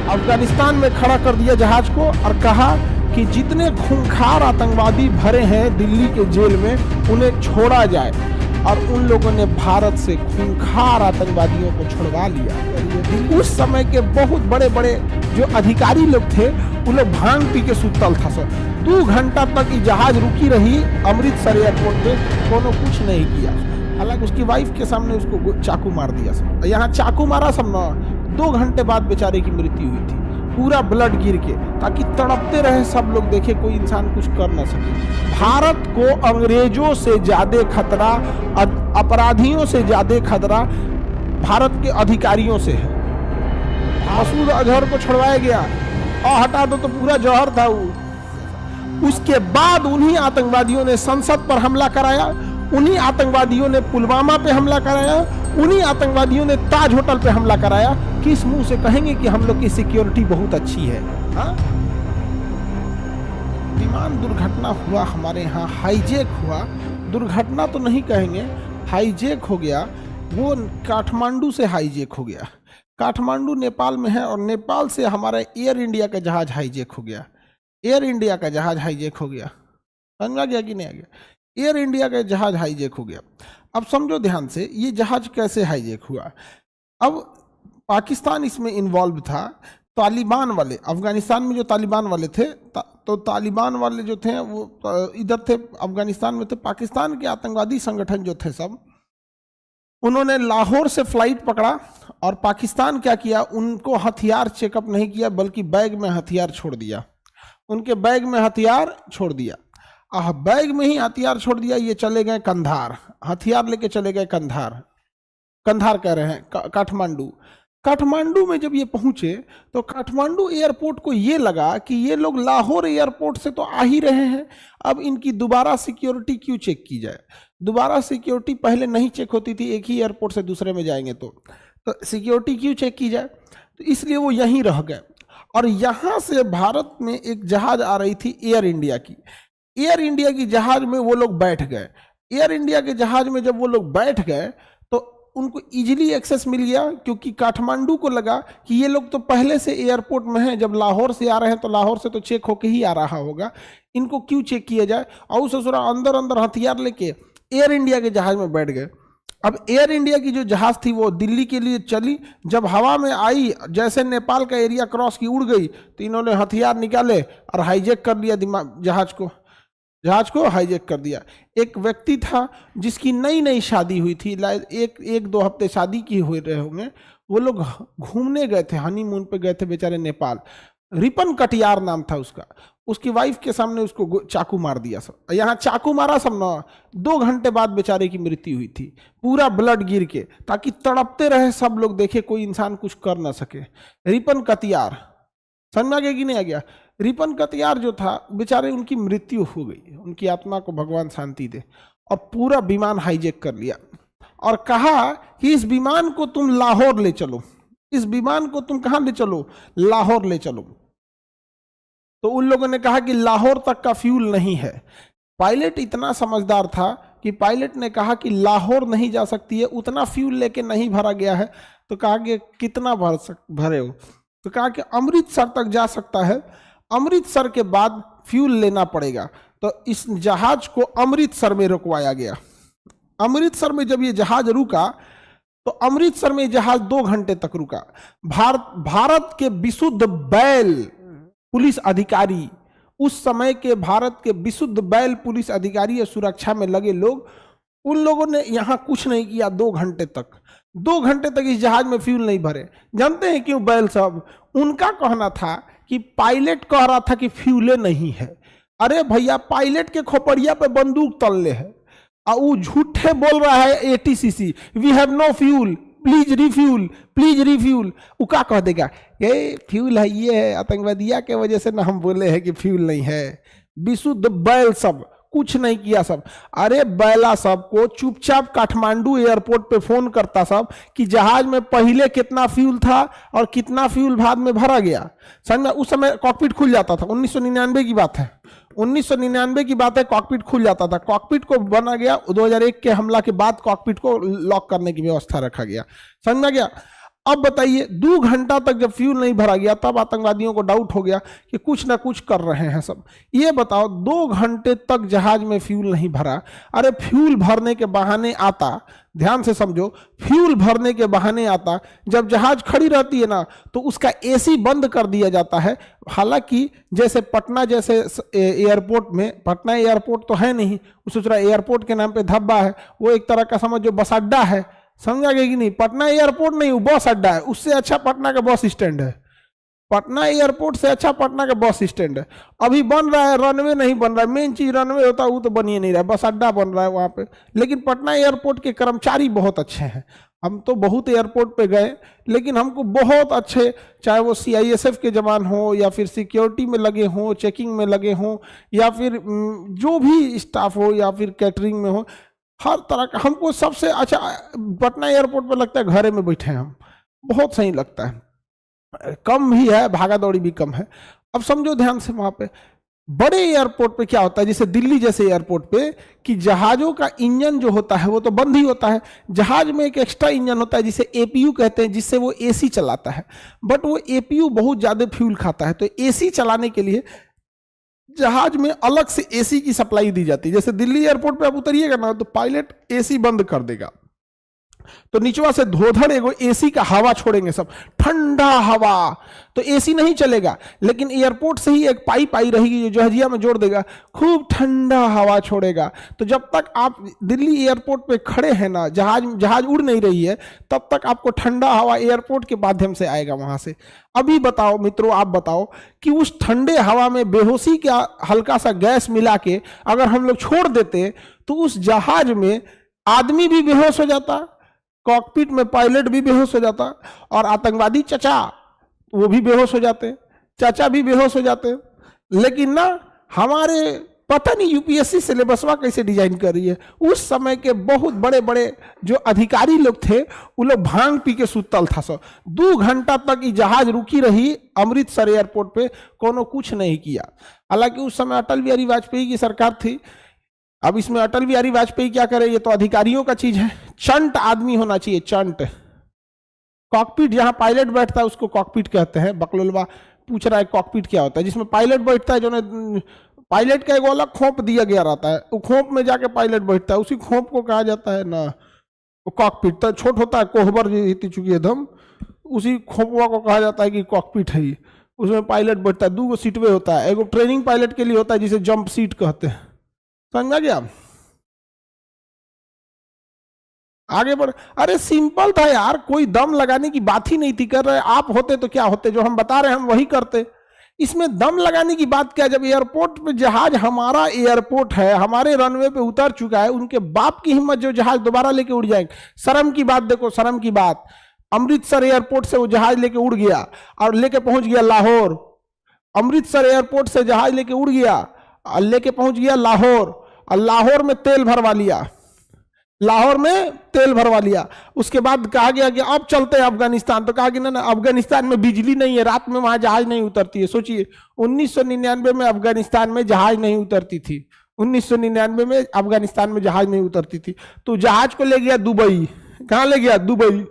अफगानिस्तान में खड़ा कर दिया जहाज को और कहा कि जितने खूंखार आतंकवादी भरे हैं दिल्ली के जेल में उन्हें छोड़ा जाए, और उन लोगों ने भारत से खूंखार आतंकवादियों को छुड़वा लिया। उस समय के बहुत बड़े बड़े जो अधिकारी लोग थे उन लोग भांग पी के सुतल था सर। 2 घंटा तक ये जहाज रुकी रही अमृतसर एयरपोर्ट पे, कोनो कुछ नहीं किया। हालांकि उसकी वाइफ के सामने उसको चाकू मार दिया सब। यहाँ चाकू मारा सब ना, 2 घंटे बाद बेचारे की मृत्यु हुई थी, पूरा ब्लड गिर के, ताकि तड़पते रहे सब लोग, देखे कोई इंसान कुछ कर ना सके। भारत को अंग्रेजों से ज्यादा खतरा, अपराधियों से ज्यादा खतरा भारत के अधिकारियों से है। मसूद अजहर को छुड़वाया गया और हटा दो तो पूरा जौहर था वो। उसके बाद उन्हीं आतंकवादियों ने संसद पर हमला कराया, उन्हीं आतंकवादियों ने पुलवामा पे हमला कराया, उन्हीं आतंकवादियों ने ताज होटल पे हमला कराया। किस मुंह से कहेंगे कि हम लोग की सिक्योरिटी बहुत अच्छी है? हाँ? विमान दुर्घटना हुआ हमारे यहाँ, हाईजैक हुआ, दुर्घटना तो नहीं कहेंगे, हाईजैक हो गया। वो काठमांडू से हाईजैक हो गया। काठमांडू नेपाल में है और नेपाल से हमारा एयर इंडिया का जहाज हाईजैक हो गया। एयर इंडिया का जहाज हाईजैक हो गया। समझ आ गया कि नहीं आ गया? एयर इंडिया का जहाज हाईजैक हो गया। अब समझो ध्यान से, ये जहाज कैसे हाईजैक हुआ। अब पाकिस्तान इसमें इन्वॉल्व था। तालिबान वाले, अफगानिस्तान में जो तालिबान वाले थे, तो तालिबान वाले जो थे वो इधर थे, अफगानिस्तान में थे। पाकिस्तान के आतंकवादी संगठन जो थे सब, उन्होंने लाहौर से फ्लाइट पकड़ा और पाकिस्तान क्या किया, उनको हथियार चेकअप नहीं किया बल्कि बैग में हथियार छोड़ दिया। उनके बैग में हथियार छोड़ दिया, बैग में ही हथियार छोड़ दिया। ये चले गए कंधार, हथियार लेके चले गए कंधार। कंधार कह रहे हैं काठमांडू। काठमांडू में जब ये पहुंचे तो काठमांडू एयरपोर्ट को ये लगा कि ये लोग लाहौर एयरपोर्ट से तो आ ही रहे हैं, अब इनकी दोबारा सिक्योरिटी क्यों चेक की जाए। दोबारा सिक्योरिटी पहले नहीं चेक होती थी, एक ही एयरपोर्ट से दूसरे में जाएंगे तो सिक्योरिटी क्यों चेक की जाए, तो इसलिए वो यहीं रह गए। और यहाँ से भारत में एक जहाज आ रही थी एयर इंडिया की। एयर इंडिया की जहाज में वो लोग बैठ गए। एयर इंडिया के जहाज में जब वो लोग बैठ गए तो उनको इजीली एक्सेस मिल गया, क्योंकि काठमांडू को लगा कि ये लोग तो पहले से एयरपोर्ट में हैं, जब लाहौर से आ रहे हैं तो लाहौर से तो चेक होके ही आ रहा होगा, इनको क्यों चेक किया जाए। और ससुरा अंदर अंदर हथियार लेके एयर इंडिया के जहाज में बैठ गए। अब एयर इंडिया की जो जहाज थी वो दिल्ली के लिए चली, जब हवा में आई, जैसे नेपाल का एरिया क्रॉस की उड़ गई, तो इन्होंने हथियार निकाले और हाईजैक कर लिया जहाज को हाईजैक कर दिया। एक व्यक्ति था जिसकी नई नई शादी हुई थी, एक 2 हफ्ते शादी की हुए रहे होंगे, वो लोग घूमने गए थे, हनीमून पे गए थे बेचारे नेपाल। रिपन कटियार नाम था उसका। उसकी वाइफ के सामने उसको चाकू मार दिया सब। यहाँ चाकू मारा सब ना, 2 घंटे बाद बेचारे की मृत्यु हुई थी, पूरा ब्लड गिर के, ताकि तड़पते रहे सब लोग, देखे कोई इंसान कुछ कर ना सके। रिपन कटियार, समझ आ गया कि नहीं आ गया? रिपन कटियार जो था बेचारे, उनकी मृत्यु हो गई, उनकी आत्मा को भगवान शांति दे। और पूरा विमान हाईजैक कर लिया और कहा कि इस विमान को तुम लाहौर ले चलो, इस विमान को तुम कहाँ ले चलो, लाहौर ले चलो। तो उन लोगों ने कहा कि लाहौर तक का फ्यूल नहीं है। पायलट इतना समझदार था कि पायलट ने कहा कि लाहौर नहीं जा सकती है, उतना फ्यूल लेके नहीं भरा गया है। तो कहा कि कितना भरे हो, तो कहा कि अमृतसर तक जा सकता है, अमृतसर के बाद फ्यूल लेना पड़ेगा। तो इस जहाज को अमृतसर में रुकवाया गया। अमृतसर में जब ये जहाज रुका तो अमृतसर में जहाज 2 घंटे तक रुका। भारत के विशुद्ध बैल पुलिस अधिकारी, उस समय के भारत के विशुद्ध बैल पुलिस अधिकारी या सुरक्षा में लगे लोग, उन लोगों ने यहाँ कुछ नहीं किया 2 घंटे तक। 2 घंटे तक इस जहाज में फ्यूल नहीं भरे। जानते हैं क्यों? बैल सब, उनका कहना था कि पायलट कह रहा था कि फ्यूले नहीं है। अरे भैया, पायलट के खोपड़िया पे बंदूक तल्ले है और वो झूठे बोल रहा है ATCC, we have no fuel, please refuel, please refuel. वो क्या कह देगा, ये फ्यूल है, ये है, आतंकवादिया के वजह से ना हम बोले हैं कि फ्यूल नहीं है। विशुद्ध बैल सब कुछ नहीं किया सब। अरे बैला सब को चुपचाप काठमांडू एयरपोर्ट पे फोन करता सब कि जहाज में पहले कितना फ्यूल था और कितना फ्यूल बाद में भरा गया। समझ में? उस समय कॉकपिट खुल जाता था, 1999 की बात है, 1999 की बात है, कॉकपिट खुल जाता था। कॉकपिट को बना गया 2001 के हमला के बाद, कॉकपिट को लॉक करने की व्यवस्था रखा गया। समझ में गया? अब बताइए 2 घंटा तक जब फ्यूल नहीं भरा गया तब आतंकवादियों को डाउट हो गया कि कुछ ना कुछ कर रहे हैं सब। ये बताओ 2 घंटे तक जहाज में फ्यूल नहीं भरा, अरे फ्यूल भरने के बहाने आता, ध्यान से समझो, फ्यूल भरने के बहाने आता, जब जहाज खड़ी रहती है ना तो उसका एसी बंद कर दिया जाता है। हालांकि जैसे पटना जैसे एयरपोर्ट में, पटना एयरपोर्ट तो है नहीं, उस एयरपोर्ट के नाम पे धब्बा है, वो एक तरह का समझ जो बस अड्डा है, समझा गया कि नहीं। पटना एयरपोर्ट नहीं, वो बस अड्डा है, उससे अच्छा पटना का बस स्टैंड है। पटना एयरपोर्ट से अच्छा पटना का बस स्टैंड है। अभी बन रहा है, रनवे नहीं बन रहा है, मेन चीज रनवे होता है वो तो बन ही नहीं रहा, बस अड्डा बन रहा है वहां पे। लेकिन पटना एयरपोर्ट के कर्मचारी बहुत अच्छे हैं। हम तो बहुत एयरपोर्ट पे गए, लेकिन हमको बहुत अच्छे, चाहे वो सीआईएसएफ के जवान हो या फिर सिक्योरिटी में लगे हों, चेकिंग में लगे हों, या फिर जो भी स्टाफ हो, या फिर कैटरिंग में हो, हर तरह का हमको सबसे अच्छा पटना एयरपोर्ट पर लगता है घरे में बैठे हैं हम, बहुत सही लगता है। कम भी है, भागा दौड़ी भी कम है। अब समझो ध्यान से, वहां पे बड़े एयरपोर्ट पे क्या होता है, जैसे दिल्ली जैसे एयरपोर्ट पे, कि जहाजों का इंजन जो होता है वो तो बंद ही होता है, जहाज में एक एक्स्ट्रा इंजन होता है जिसे एपीयू कहते हैं, जिससे वो एसी चलाता है। बट वो एपीयू बहुत ज्यादा फ्यूल खाता है, तो एसी चलाने के लिए जहाज में अलग से एसी की सप्लाई दी जाती है। जैसे दिल्ली एयरपोर्ट पे आप उतरिएगा ना तो पायलट एसी बंद कर देगा, तो नीचवा से धोधड़ एगो एसी का हवा छोड़ेंगे, सब ठंडा हवा, तो एसी नहीं चलेगा, लेकिन एयरपोर्ट से ही एक पाइप आई रहेगी जो जहाजिया में जोड़ देगा, खूब ठंडा हवा छोड़ेगा। तो जब तक आप दिल्ली एयरपोर्ट पे खड़े हैं ना, जहाज उड़ नहीं रही है, तब तक आपको ठंडा हवा एयरपोर्ट के माध्यम से आएगा वहां से। अभी बताओ मित्रों, आप बताओ कि उस ठंडे हवा में बेहोशी का हल्का सा गैस मिला के अगर हम लोग छोड़ देते तो उस जहाज में आदमी भी बेहोश हो जाता, कॉकपिट में पायलट भी बेहोश हो जाता, और आतंकवादी चचा वो भी बेहोश हो जाते, चाचा भी बेहोश हो जाते। लेकिन ना, हमारे पता नहीं यूपीएससी सिलेबसवा कैसे डिजाइन कर रही है, उस समय के बहुत बड़े बड़े जो अधिकारी लोग थे वो लोग भांग पी के सुतल था सब। 2 घंटा तक ये जहाज रुकी रही अमृतसर एयरपोर्ट पे, कोनो कुछ नहीं किया। हालांकि उस समय अटल बिहारी वाजपेयी की सरकार थी। अब इसमें अटल बिहारी वाजपेयी क्या करे, ये तो अधिकारियों का चीज है। चंट आदमी होना चाहिए, चंट। कॉकपिट जहां पायलट बैठता है उसको कॉकपिट कहते हैं। बकलोलवा पूछ रहा है कॉकपिट क्या होता है, जिसमें पायलट बैठता है, जो पायलट का एक अलग खोप दिया गया रहता है, वो खोप में जाके पायलट बैठता है, उसी खोप को कहा जाता है ना कॉकपिट। तो छोट होता है कोहबर चुकी एकदम, उसी खोपवा को कहा जाता है कि कॉकपिट है। उसमें पायलट बैठता है, 2 सीटवे होता है, एक ट्रेनिंग पायलट के लिए होता है जिसे जंप सीट कहते हैं। समझा गया? आगे बढ़, अरे सिंपल था यार, कोई दम लगाने की बात ही नहीं थी। कर रहे आप होते तो क्या होते, जो हम बता रहे हैं हम वही करते। इसमें दम लगाने की बात क्या, जब एयरपोर्ट पे जहाज, हमारा एयरपोर्ट है, हमारे रनवे पे उतर चुका है, उनके बाप की हिम्मत जो जहाज दोबारा लेके उड़ जाएंगे। शर्म की बात देखो, शर्म की बात, अमृतसर एयरपोर्ट से वो जहाज लेके उड़ गया और लेके पहुंच गया लाहौर। अमृतसर एयरपोर्ट से जहाज लेके उड़ गया और लेके पहुंच गया लाहौर, और लाहौर में तेल भरवा लिया, लाहौर में तेल भरवा लिया। उसके बाद कहा गया कि अब चलते हैं अफगानिस्तान, तो कहा कि ना अफगानिस्तान में बिजली नहीं है, रात में वहां जहाज नहीं उतरती है। सोचिए 1999 में अफगानिस्तान में जहाज नहीं उतरती थी, 1999 में अफगानिस्तान में जहाज नहीं उतरती थी। तो जहाज को ले गया दुबई। कहां ले गया? दुबई।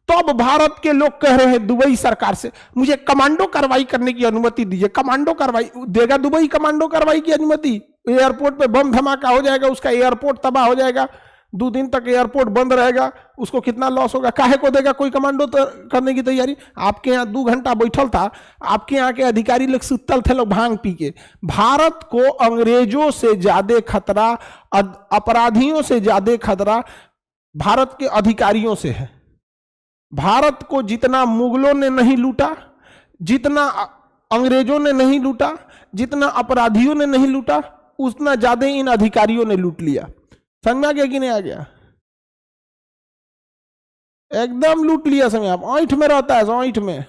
तो अब भारत के लोग कह रहे हैं दुबई सरकार से, मुझे कमांडो कार्रवाई करने की अनुमति दीजिए। कमांडो कार्रवाई देगा दुबई? कमांडो कार्रवाई की अनुमति? एयरपोर्ट पे बम धमाका हो जाएगा, उसका एयरपोर्ट तबाह हो जाएगा, 2 दिन तक एयरपोर्ट बंद रहेगा, उसको कितना लॉस होगा। काहे को देगा कोई कमांडो करने की तैयारी? आपके यहाँ 2 घंटा बैठल था, आपके यहाँ के अधिकारी लोग सुतल थे, लोग भांग पी के। भारत को अंग्रेजों से ज्यादा खतरा, अपराधियों से ज्यादा खतरा भारत के अधिकारियों से है। भारत को जितना मुगलों ने नहीं लूटा, जितना अंग्रेजों ने नहीं लूटा, जितना अपराधियों ने नहीं लूटा, उतना ज्यादा इन अधिकारियों ने लूट लिया। समझ में आ गया कि नहीं आ गया? एकदम लूट लिया। समय आप ऐंठ में रहता है, ऐंठ में।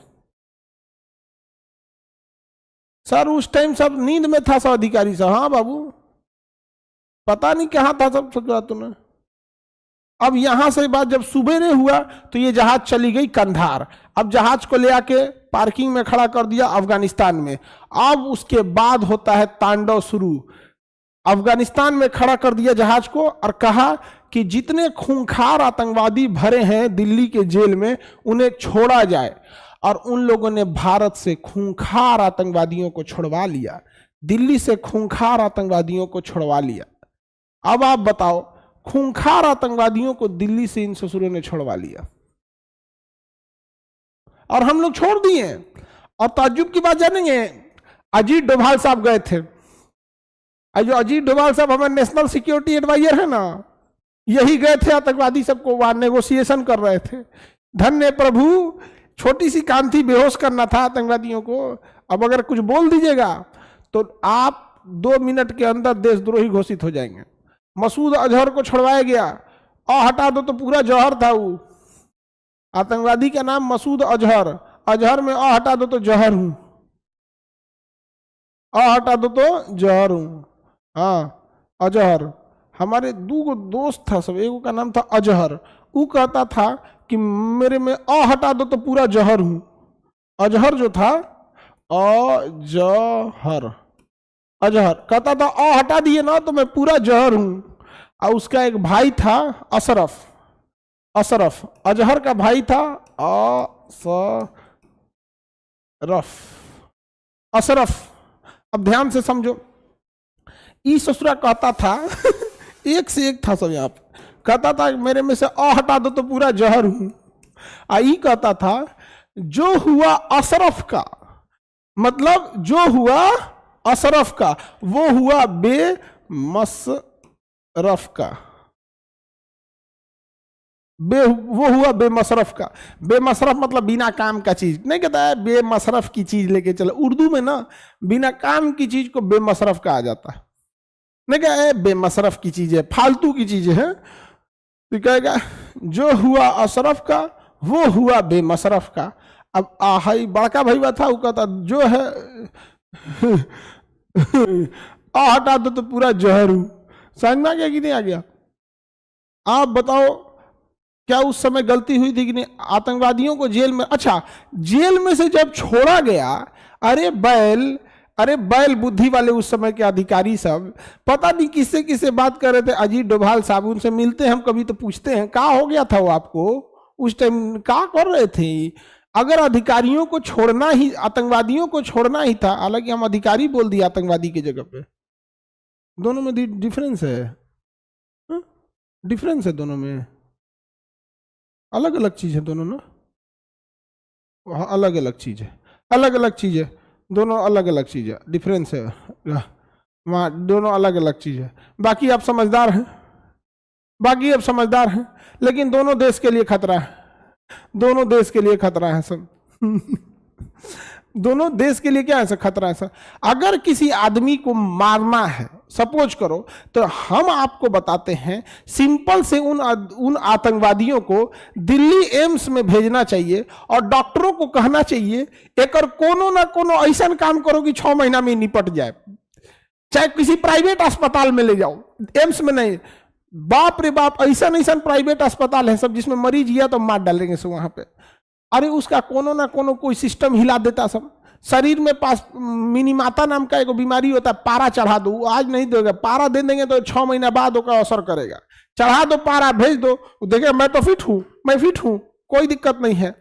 सर उस टाइम सब नींद में था, सब अधिकारी सब। हाँ बाबू, पता नहीं कहां था सब, सोचा तूने। अब यहां से बात जब सुबेरे हुआ तो ये जहाज चली गई कंधार। अब जहाज को ले आके पार्किंग में खड़ा कर दिया अफगानिस्तान में। अब उसके बाद होता है तांडव शुरू। अफगानिस्तान में खड़ा कर दिया जहाज को और कहा कि जितने खूंखार आतंकवादी भरे हैं दिल्ली के जेल में उन्हें छोड़ा जाए। और उन लोगों ने भारत से खूंखार आतंकवादियों को छुड़वा लिया, दिल्ली से खूंखार आतंकवादियों को छुड़वा लिया। अब आप बताओ, खूंखार आतंकवादियों को दिल्ली से इन ससुरों ने छुड़वा लिया और हम लोग छोड़ दिए। और ताज्जुब की बात जानेंगे, अजीत डोभाल साहब गए थे। जो अजीत डोभाल साहब हमारे नेशनल सिक्योरिटी एडवाइजर है ना, यही गए थे आतंकवादी सबको वहां नेगोशिएशन कर रहे थे। धन्य प्रभु, छोटी सी काम थी, बेहोश करना था आतंकवादियों को। अब अगर कुछ बोल दीजिएगा तो आप 2 मिनट के अंदर देशद्रोही घोषित हो जाएंगे। मसूद अजहर को छुड़वाया गया, और हटा दो तो पूरा जौहर था। वो आतंकवादी का नाम मसूद अजहर, अजहर में अ हटा दो तो जहर हूं, अ हटा दो तो जहर हूं। हाँ, अजहर। हमारे 2 दोस्त था सब, एक का नाम था अजहर। वो कहता था कि मेरे में अ हटा दो तो पूरा जहर हूं। अजहर जो था, अजहर, अजहर कहता था अ हटा दिए ना तो मैं पूरा जहर हूं। और उसका एक भाई था अशरफ, अशरफ अजहर का भाई था अशरफ, अशरफ। अब ध्यान से समझो, ई ससुरा कहता था एक से एक था सब यहाँ पे, कहता था मेरे में से अ हटा दो तो पूरा जहर हूं। आई कहता था जो हुआ अशरफ का, मतलब जो हुआ अशरफ का वो हुआ बेमसरफ का, वो हुआ बेमसरफ का। बेमसरफ मतलब बिना काम का चीज नहीं, कहता है बेमसरफ की चीज लेके चलो। उर्दू में ना बिना काम की चीज को बेमसरफ कहा जाता है। नहीं कहा बेमसरफ की चीज है, फालतू की चीज है, तो कहेगा जो हुआ अशरफ का वो हुआ बेमसरफ का। अब आहाई बड़का भैया था, वो कहता जो है आ हटा दो तो पूरा जहर हूं। समझ में आ गया कि नहीं आ गया? आप बताओ, क्या उस समय गलती हुई थी कि नहीं? आतंकवादियों को जेल में, अच्छा जेल में से जब छोड़ा गया, अरे बैल बुद्धि वाले उस समय के अधिकारी सब पता नहीं किससे किससे बात कर रहे थे। अजीत डोभाल साहब, उनसे मिलते हैं हम कभी तो पूछते हैं क्या हो गया था वो आपको उस टाइम, क्या कर रहे थे? अगर अधिकारियों को छोड़ना ही, आतंकवादियों को छोड़ना ही था, हालांकि हम अधिकारी बोल दिए आतंकवादी की जगह पे। दोनों में डिफरेंस है, डिफरेंस है दोनों में, अलग अलग चीज है दोनों ना, अलग अलग चीज है, अलग अलग चीज है दोनों, अलग अलग चीज है, डिफरेंस है वहाँ, दोनों अलग अलग चीज है। बाकी आप समझदार हैं, बाकी आप समझदार हैं, लेकिन दोनों देश के लिए खतरा है, दोनों देश के लिए खतरा है सब दोनों देश के लिए क्या है सर? खतरा है सर। अगर किसी आदमी को मारना है, सपोज करो, तो हम आपको बताते हैं सिंपल से उन आतंकवादियों को दिल्ली एम्स में भेजना चाहिए और डॉक्टरों को कहना चाहिए एक कोनो ना कोनो ऐसा काम करो कि 6 महीना में निपट जाए, चाहे किसी प्राइवेट अस्पताल में ले जाओ, एम्स में नहीं। बाप रे बाप, ऐसा ऐसा प्राइवेट अस्पताल है सब जिसमें मरीज गया तो मार डालेंगे सब वहां पे। अरे उसका कोनो ना कोनो कोई सिस्टम हिला देता सब। शरीर में पास मिनीमाता नाम का एक बीमारी होता है, पारा चढ़ा दो, आज नहीं देगा, पारा दे देंगे तो 6 महीना बाद उसका असर करेगा। चढ़ा दो पारा, भेज दो, देखे मैं तो फिट हूं, मैं फिट हूं, कोई दिक्कत नहीं है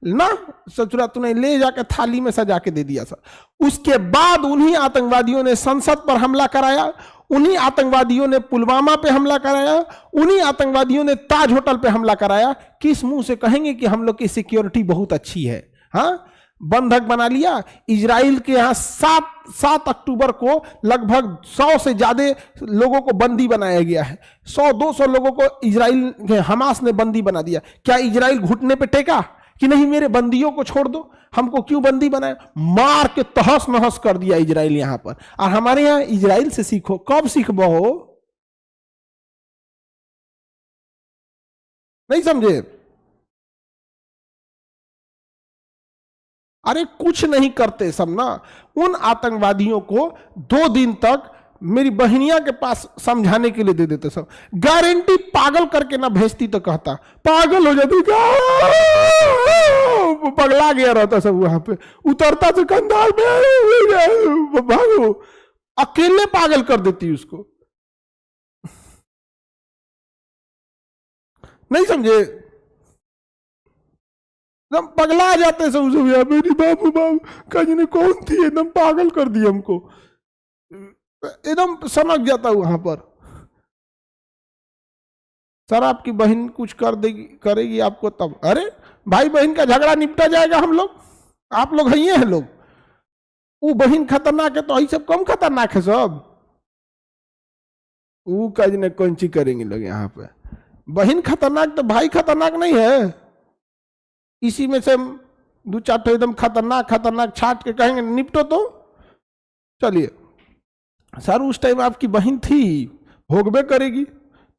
ना। सचुरा तूने ले जाकर थाली में सजा के दे दिया सर। उसके बाद उन्हीं आतंकवादियों ने संसद पर हमला कराया, उन्हीं आतंकवादियों ने पुलवामा पे हमला कराया, उन्हीं आतंकवादियों ने ताज होटल पे हमला कराया। किस मुंह से कहेंगे कि हम लोग की सिक्योरिटी बहुत अच्छी है? हाँ, बंधक बना लिया। इजराइल के यहां 7 अक्टूबर को लगभग 100 से ज्यादा लोगों को बंदी बनाया गया है। 100-200 लोगों को इजराइल के हमास ने बंदी बना दिया। क्या इजराइल घुटने पे टेका कि नहीं मेरे बंदियों को छोड़ दो, हमको क्यों बंदी बनाए? मार के तहस नहस कर दिया इजराइल यहां पर। और हमारे यहां इजराइल से सीखो, कब सीखबो? नहीं समझे? अरे कुछ नहीं करते सब ना। उन आतंकवादियों को 2 दिन तक मेरी बहनिया के पास समझाने के लिए दे देते सब। गारंटी पागल करके ना भेजती तो कहता पागल हो जाती, पगला गया रहता सब वहां पे। उतरता तो कंधार में भागो, अकेले पागल कर देती उसको। नहीं समझे? एकदम पगला जाते सब सब यार, मेरी बाबू बाबू कहीं ने कौन थी, एकदम पागल कर दी हमको, एकदम सनक जाता वहां पर। सर आपकी बहन कुछ कर देगी, करेगी आपको तब, अरे भाई बहन का झगड़ा निपटा जाएगा, हम लोग आप लोग हैं लोग, वो बहन खतरनाक है तो यही सब कम खतरनाक है सब। वो कज ने कौन सी करेंगे लोग यहाँ पे, बहन खतरनाक तो भाई खतरनाक नहीं है। इसी में से दो चार तो एकदम खतरनाक खतरनाक छाट के कहेंगे निपटो तो। चलिए सर उस टाइम आपकी बहन थी, भोगबे करेगी,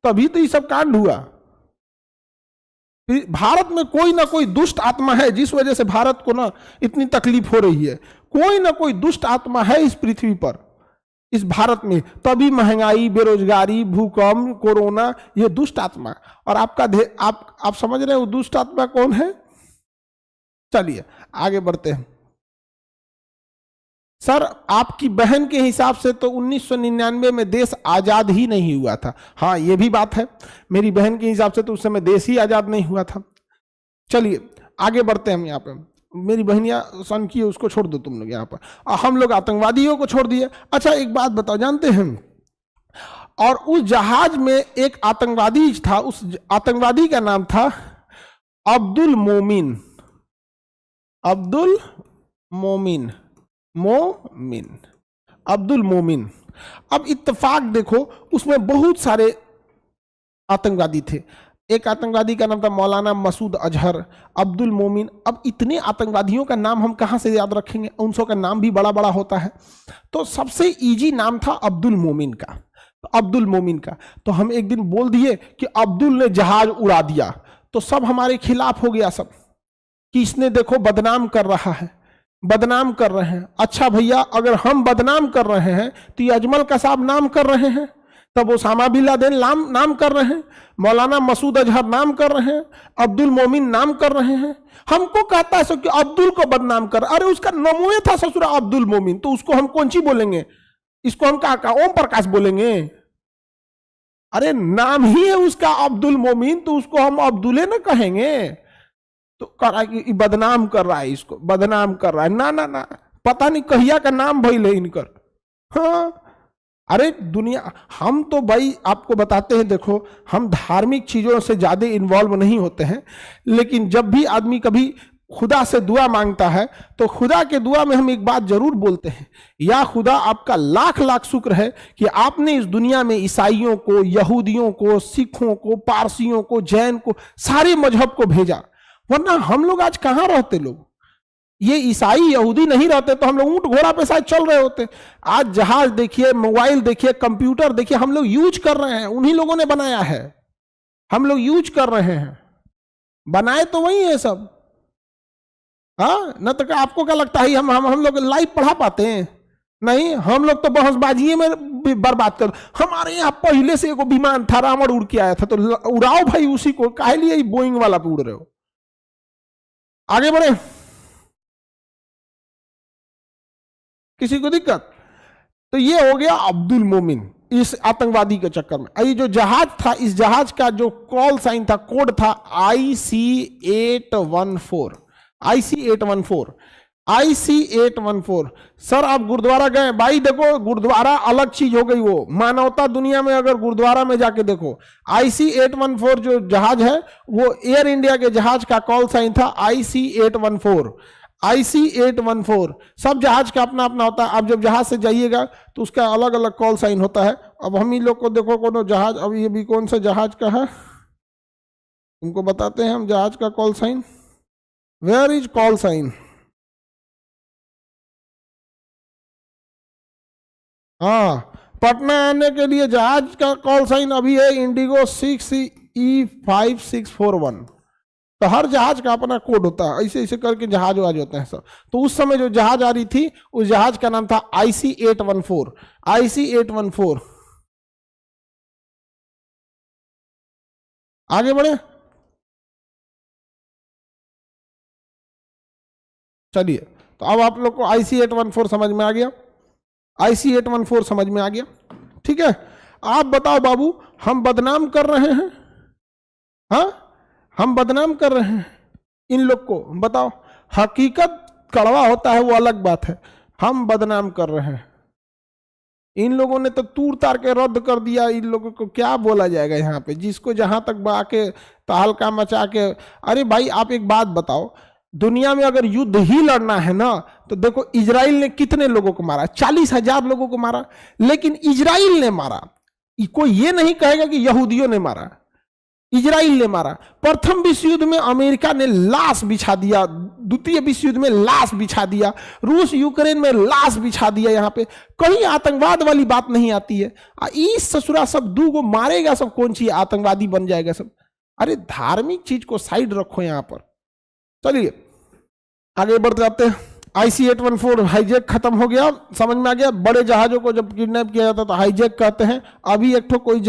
तभी तो ये सब कांड हुआ। भारत में कोई ना कोई दुष्ट आत्मा है जिस वजह से भारत को ना इतनी तकलीफ हो रही है। कोई ना कोई दुष्ट आत्मा है इस पृथ्वी पर, इस भारत में, तभी महंगाई, बेरोजगारी, भूकंप, कोरोना, ये दुष्ट आत्मा। और आपका आप समझ रहे हैं वो दुष्ट आत्मा कौन है? चलिए आगे बढ़ते हैं। सर आपकी बहन के हिसाब से तो 1999 में देश आजाद ही नहीं हुआ था। हाँ ये भी बात है, मेरी बहन के हिसाब से तो उस समय देश ही आजाद नहीं हुआ था। चलिए आगे बढ़ते हैं हम यहाँ पे। मेरी बहनिया सन की उसको छोड़ दो तुम लोग यहाँ पर, हम लोग आतंकवादियों को छोड़ दिए। अच्छा एक बात बताओ, जानते हैं और उस जहाज में एक आतंकवादी था, उस आतंकवादी का नाम था अब्दुल मोमिन, अब्दुल मोमिन, मोमिन, अब्दुल मोमिन। अब इत्तेफाक देखो उसमें बहुत सारे आतंकवादी थे। एक आतंकवादी का नाम था मौलाना मसूद अजहर, अब्दुल मोमिन। अब इतने आतंकवादियों का नाम हम कहां से याद रखेंगे, उन सब का नाम भी बड़ा बड़ा होता है। तो सबसे इजी नाम था अब्दुल मोमिन का, तो अब्दुल मोमिन का। तो हम एक दिन बोल दिए कि अब्दुल ने जहाज उड़ा दिया, तो सब हमारे खिलाफ हो गया सब कि इसने देखो बदनाम कर रहा है, बदनाम कर रहे हैं। अच्छा भैया अगर हम बदनाम कर रहे हैं तो ये अजमल कसाब नाम कर रहे हैं, तब ओसामा बिन लादेन नाम कर रहे हैं, मौलाना मसूद अजहर नाम कर रहे हैं, अब्दुल मोमिन नाम कर रहे हैं। हमको कहता है सो कि अब्दुल को बदनाम कर, अरे उसका नमोए था ससुरा अब्दुल मोमिन, तो उसको हम कौन सी बोलेंगे, इसको हम क्या ओम प्रकाश बोलेंगे? अरे नाम ही है उसका अब्दुल मोमिन, तो उसको हम अब्दुले ना कहेंगे? तो कर रहा है कि बदनाम कर रहा है, इसको बदनाम कर रहा है। ना ना ना, पता नहीं कहिया का नाम भइल है इनकर। हाँ अरे दुनिया, हम तो भाई आपको बताते हैं, देखो हम धार्मिक चीजों से ज्यादा इन्वॉल्व नहीं होते हैं, लेकिन जब भी आदमी कभी खुदा से दुआ मांगता है तो खुदा के दुआ में हम एक बात जरूर बोलते हैं, या खुदा आपका लाख लाख शुक्र है कि आपने इस दुनिया में ईसाइयों को, यहूदियों को, सिखों को, पारसियों को, जैन को, सारे मजहब को भेजा, वरना हम लोग आज कहां रहते। लोग ये ईसाई यहूदी नहीं रहते तो हम लोग ऊंट घोड़ा पे शायद चल रहे होते। आज जहाज देखिए, मोबाइल देखिए, कंप्यूटर देखिए, हम लोग यूज कर रहे हैं, उन्हीं लोगों ने बनाया है, हम लोग यूज कर रहे हैं, बनाए तो वही है सब। हाँ न तो आपको क्या लगता है हम लोग लाइव पढ़ा पाते हैं? नहीं, हम लोग तो बहसबाजी में बर्बाद कर। हमारे यहाँ पहले से एक विमान था, रावण उड़ के आया था, तो उड़ाओ भाई उसी को, काहे लिए बोइंग वाला पे उड़ रहे हो? आगे बढ़े, किसी को दिक्कत? तो ये हो गया अब्दुल मोमिन इस आतंकवादी के चक्कर में। ये जो जहाज था, इस जहाज का जो कॉल साइन था, कोड था IC814, IC814, IC814। सर आप गुरुद्वारा गए भाई, देखो गुरुद्वारा अलग चीज हो गई, वो मानवता दुनिया में अगर गुरुद्वारा में जाके देखो, IC814 जो जहाज है वो एयर इंडिया के जहाज का कॉल साइन था IC814, IC814। सब जहाज का अपना अपना होता है। आप जब जहाज से जाइएगा तो उसका अलग अलग कॉल साइन होता है। अब हम ही लोग को देखो कोनो जहाज, अब ये भी कौन सा जहाज का है तुमको बताते हैं हम, जहाज का call sign, where is call sign? हाँ, पटना आने के लिए जहाज का कॉल साइन अभी है इंडिगो 6E5641। तो हर जहाज का अपना कोड होता है, ऐसे ऐसे करके जहाज वाज होते हैं सब। तो उस समय जो जहाज आ रही थी उस जहाज का नाम था IC814, IC814। आगे बढ़े, चलिए। तो अब आप लोग को IC814 समझ में आ गया। IC-814 समझ में आ गया? ठीक है, आप बताओ बाबू, हम बदनाम कर रहे हैं? हाँ, हम बदनाम कर रहे हैं इन लोग को? बताओ, हकीकत कड़वा होता है वो अलग बात है, हम बदनाम कर रहे हैं। इन लोगों ने तो तूर तार के रद्द कर दिया, इन लोगों को क्या बोला जाएगा यहाँ पे, जिसको जहां तक आके तहलका मचा के। अरे भाई आप एक बात बताओ, दुनिया में अगर युद्ध ही लड़ना है ना, तो देखो इजराइल ने कितने लोगों को मारा, 40,000 लोगों को मारा, लेकिन इजराइल ने मारा। कोई ये नहीं कहेगा कि यहूदियों ने मारा, इजराइल ने मारा। प्रथम विश्व युद्ध में अमेरिका ने लाश बिछा दिया, द्वितीय विश्व युद्ध में लाश बिछा दिया, रूस यूक्रेन में लाश बिछा दिया। यहाँ पे कहीं आतंकवाद वाली बात नहीं आती है। इस ससुरा सब दू को मारेगा, सब कौन सी आतंकवादी बन जाएगा सब। अरे धार्मिक चीज को साइड रखो यहाँ पर। चलिए आगे बढ़ते जाते हैं। IC-814 हाईजैक खत्म हो गया, समझ में आ गया। बड़े जहाजों को जब किडनैप किया जाता तो हाईजैक कहते हैं। अभी एक तो कोई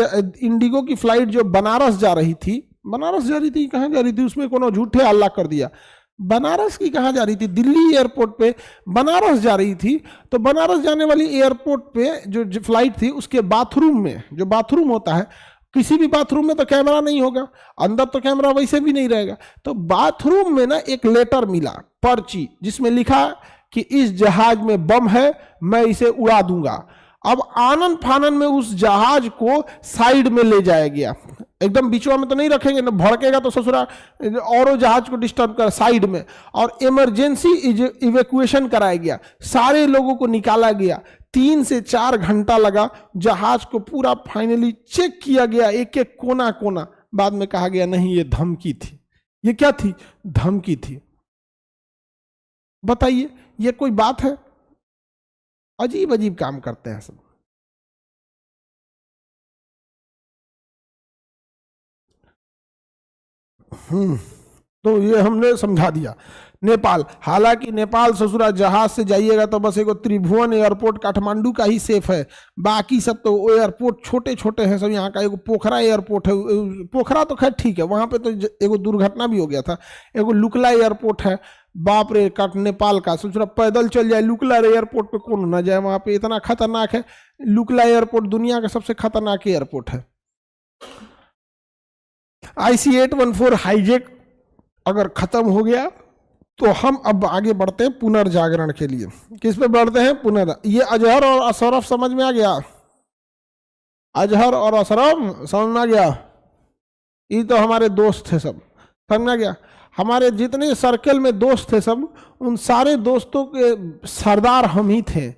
इंडिगो की फ्लाइट जो बनारस जा रही थी, कहाँ जा रही थी, उसमें कोनो झूठे हल्ला कर दिया। बनारस की कहाँ जा रही थी, दिल्ली एयरपोर्ट पे बनारस जा रही थी। तो बनारस जाने वाली एयरपोर्ट पे जो फ्लाइट थी, उसके बाथरूम में, जो बाथरूम होता है, किसी भी बाथरूम में तो कैमरा नहीं होगा, अंदर तो कैमरा वैसे भी नहीं रहेगा। तो बाथरूम में ना एक लेटर मिला, पर्ची, जिसमें लिखा कि इस जहाज में बम है, मैं इसे उड़ा दूंगा। अब आनन फानन में उस जहाज को साइड में ले जाया गया, एकदम बीचवा में तो नहीं रखेंगे ना, भड़केगा तो ससुरा और जहाज को डिस्टर्ब कर, साइड में। और इमरजेंसी इवैक्यूएशन कराया गया, सारे लोगों को निकाला गया। 3 से 4 घंटा लगा, जहाज को पूरा फाइनली चेक किया गया, एक एक कोना कोना। बाद में कहा गया नहीं, ये धमकी थी। ये क्या थी? धमकी थी। बताइए, ये कोई बात है? अजीब अजीब काम करते हैं सब। तो ये हमने समझा दिया। नेपाल, हालांकि नेपाल ससुरा जहाज से जाइएगा तो बस एगो त्रिभुवन एयरपोर्ट काठमांडू का ही सेफ है, बाकी सब तो एयरपोर्ट छोटे छोटे हैं सब। यहाँ का एगो पोखरा एयरपोर्ट है, पोखरा तो खैर ठीक है, वहां पे तो एगो दुर्घटना भी हो गया था। एगो लुकला एयरपोर्ट है, बाप रे, नेपाल का ससुरा पैदल चल जाए लुकला एयरपोर्ट पे, कौन ना जाए वहां पे, इतना खतरनाक है। लुकला एयरपोर्ट दुनिया का सबसे खतरनाक एयरपोर्ट है। IC-814 हाईजैक अगर खत्म हो गया तो हम अब आगे बढ़ते हैं पुनर्जागरण के लिए। किस पे बढ़ते हैं? ये अजहर और अशरफ समझ में आ गया? अजहर और अशरफ समझ में आ गया? ये तो हमारे दोस्त थे सब, समझ में आ गया? हमारे जितने सर्कल में दोस्त थे सब, उन सारे दोस्तों के सरदार हम ही थे,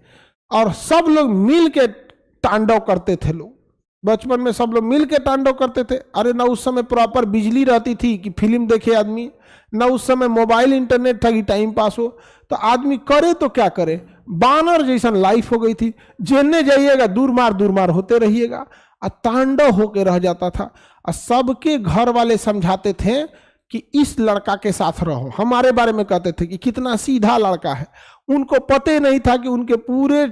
और सब लोग मिल के तांडव करते थे। लोग बचपन में सब लोग मिल के तांडव करते थे। अरे ना उस समय प्रॉपर बिजली रहती थी कि फिल्म देखे आदमी, ना उस समय मोबाइल इंटरनेट था कि टाइम पास हो। तो आदमी करे तो क्या करे, बानर जैसा लाइफ हो गई थी। जेने जाइएगा दूर मार होते रहिएगा, और तांडव होके रह जाता था। और सबके घर वाले समझाते थे कि इस लड़का के साथ रहो, हमारे बारे में कहते थे कि कितना सीधा लड़का है। उनको पता नहीं था कि उनके पूरे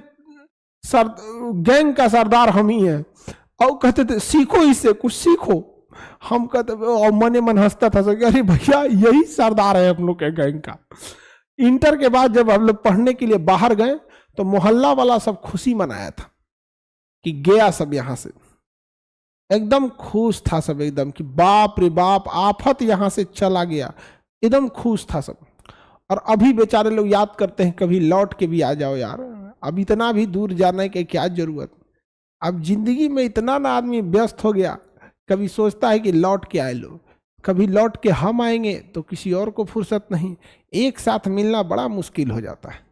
गैंग का सरदार हम ही हैं। और कहते थे सीखो इससे, कुछ सीखो। हम कहते, और मने मन हंसता था, अरे भैया यही सरदार है हम लोग के गैंग का। इंटर के बाद जब हम लोग पढ़ने के लिए बाहर गए तो मोहल्ला वाला सब खुशी मनाया था कि गया सब यहां से, एकदम खुश था सब, एकदम कि बाप रे बाप आफत यहां से चला गया, एकदम खुश था सब। और अभी बेचारे लोग याद करते हैं कभी लौट के भी आ जाओ यार, अब इतना भी दूर जाने की क्या जरूरत। अब जिंदगी में इतना ना आदमी व्यस्त हो गया, कभी सोचता है कि लौट के आए लो, कभी लौट के हम आएंगे तो किसी और को फुर्सत नहीं। एक साथ मिलना बड़ा मुश्किल हो जाता है।